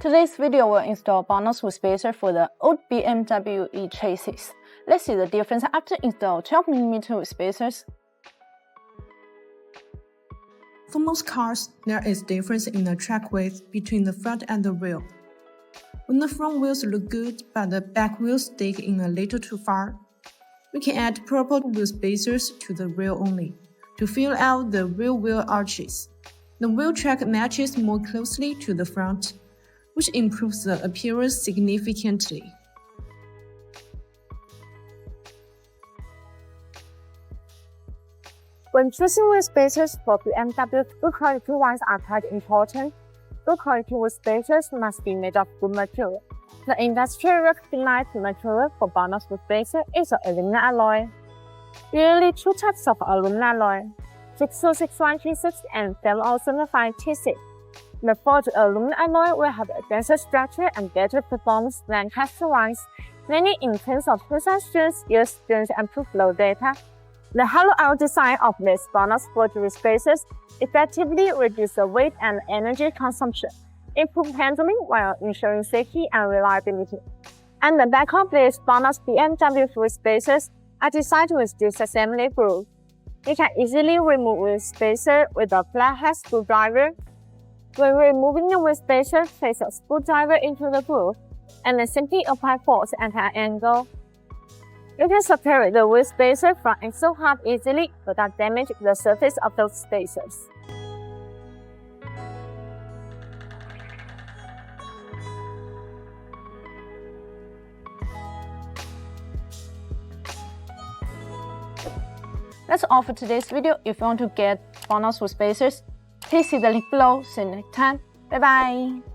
Today's video will install BONOSS with spacer for the old BMW E chassis. Let's see the difference after install 12mm with spacers. For most cars, there is difference in the track width between the front and the rear. When the front wheels look good but the back wheels stick in a little too far, we can add proper wheel spacers to the rear only to fill out the rear wheel arches. The wheel track matches more closely to the front, which improves the appearance significantly. When choosing wheel spacers for BMW, good quality ones are quite important. Good quality wheel spacers must be made of good material. The industrially recognized material for BONOSS wheel spacer is aluminum alloy. Usually two types of aluminum alloy, 6061T6 and 7075T6. The forged aluminum alloy will have a denser structure and better performance than cast ones, mainly in terms of precise strength, yield strength, and proof flow data. The hollow-out design of these BONOSS forged wheel spacers effectively reduces the weight and energy consumption, improve handling while ensuring safety and reliability. And the back of these BONOSS BMW wheel spacers are designed with disassembly groove. You can easily remove wheel spacer with a flathead screwdriver. When removing the wheel spacer, place a screwdriver into the groove and then simply apply force at an angle. You can separate the wheel spacer from axle hub easily without damaging the surface of those spacers. That's all for today's video. If you want to get BONOSS with spacers, please see the link below. See you next time. Bye bye.